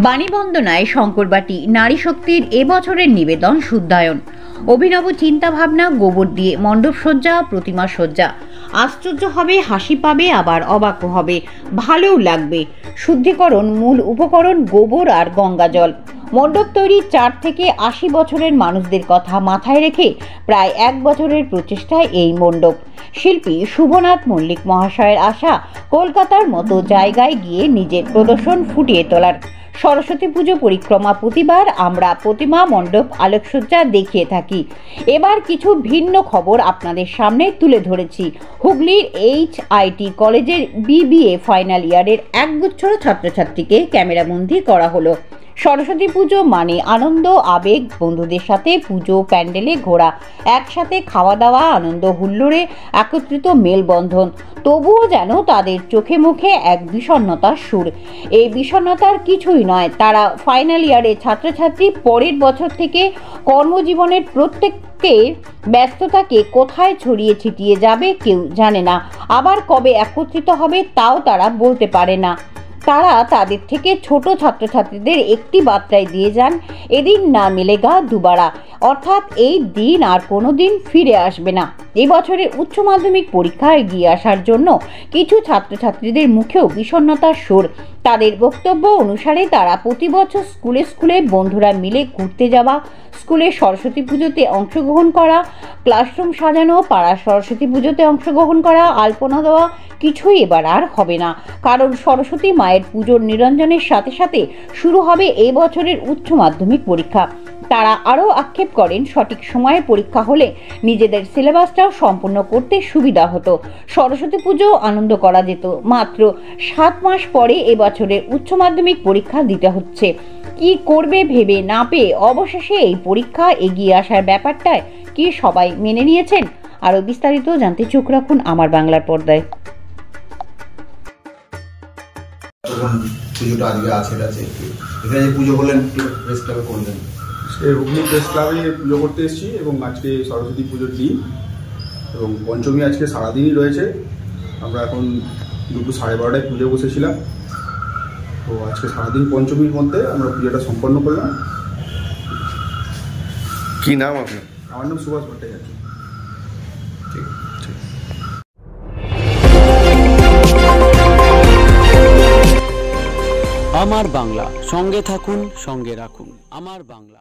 বাণীবন্দনায় শঙ্করবাটি নারী শক্তির এবছরের নিবেদন শুদ্ধায়ন। অভিনব চিন্তাভাবনা, গোবর দিয়ে মণ্ডপ সজ্জা, প্রতিমা সজ্জা। আশ্চর্য হবে, হাসি পাবে, আবার অবাকও হবে, ভালোও লাগবে। শুদ্ধিকরণ মূল উপকরণ গোবর আর গঙ্গা জল। মণ্ডপ তৈরি 4 থেকে 80 বছরের মানুষদের কথা মাথায় রেখে প্রায় 1 বছরের প্রচেষ্টায় এই মণ্ডপ। শিল্পী শুভনাথ মল্লিক মহাশয়ের আশা কলকাতার মতো জায়গায় গিয়ে নিজের প্রদর্শন ফুটিয়ে তোলার। সরস্বতী পুজো পরিক্রমা প্রতিবার আমরা প্রতিমা, মণ্ডপ, আলোকসজ্জা দেখিয়ে থাকি। এবার কিছু ভিন্ন খবর আপনাদের সামনে তুলে ধরেছি। হুগলির HIT কলেজের BBA ফাইনাল ইয়ারের একগুচ্ছ ছাত্রছাত্রীকে ক্যামেরাবন্দি করা হলো। সরস্বতী পুজো মানে আনন্দ, আবেগ, বন্ধুদের সাথে পুজো প্যান্ডেলে ঘোরা, একসাথে খাওয়া দাওয়া, আনন্দ হুল্লোড়ে একত্রিত মেলবন্ধন। তবুও যেন তাদের চোখে মুখে এক বিষণ্ণতার সুর। এই বিষণ্ণতার কিছুই নয়, তারা ফাইনাল ইয়ারের ছাত্রছাত্রী। পরের বছর থেকে কর্মজীবনের প্রত্যেকের ব্যস্ততাকে কোথায় ছড়িয়ে ছিটিয়ে যাবে কেউ জানে না। আবার কবে একত্রিত হবে তাও তারা বলতে পারে না। তারা তাদের থেকে ছোট ছাত্রছাত্রীদের একটি বার্তায় দিয়ে যান, এদিন না মিলেগা দুবারা, অর্থাৎ এই দিন আর কোনো দিন ফিরে আসবে না। এই বছরের উচ্চ মাধ্যমিক পরীক্ষা এগিয়ে আসার জন্য কিছু ছাত্রছাত্রীদের মুখেও বিষণ্ণতার সুর। তাদের বক্তব্য অনুসারে তারা প্রতি বছর স্কুলে স্কুলে বন্ধুরা মিলে ঘুরতে যাওয়া, স্কুলে সরস্বতী পুজোতে অংশগ্রহণ করা, ক্লাসরুম সাজানো, পাড়ার সরস্বতী পুজোতে অংশগ্রহণ করা, আলপনা দেওয়া কিছুই এবার আর হবে না। কারণ সরস্বতী মায়ের পুজোর নিরঞ্জনের সাথে সাথে শুরু হবে এই বছরের উচ্চ মাধ্যমিক পরীক্ষা। তারা আরও আক্ষেপ করেন, সঠিক সময়ে পরীক্ষা হলে নিজেদের সিলেবাসটাও সম্পূর্ণ করতে সুবিধা হতো, সরস্বতী পুজো আনন্দ করা যেত। মাত্র 7 মাস পরে এবছরের উচ্চ মাধ্যমিক পরীক্ষা দিতে হচ্ছে। কি করবে ভেবে না পেয়ে অবশেষে এই পরীক্ষা এগিয়ে আসার ব্যাপারটায় কি সবাই মেনে নিয়েছেন? আরও বিস্তারিত জানতে চোখ রাখুন আমার বাংলার পর্দায়। পুজোটা আজকে আছে এখানে পুজো করলেন, প্রেস ক্লাবে করলেন। হুগলি প্রেস ক্লাবে পুজো করতে এসেছি এবং আজকে সরস্বতী পুজোর দিন এবং পঞ্চমী আজকে সারাদিনই রয়েছে। আমরা এখন দুপুর 12:30টায় পুজো বসেছিলাম, তো আজকে সারাদিন পঞ্চমীর মধ্যে আমরা পুজোটা সম্পন্ন করলাম। কি নাম আপনার? আমার নাম সুভাষ ভট্টাচার্য। ঠিক ঠিক। আমার বাংলা, সঙ্গে থাকুন, সঙ্গে রাখুন আমার বাংলা।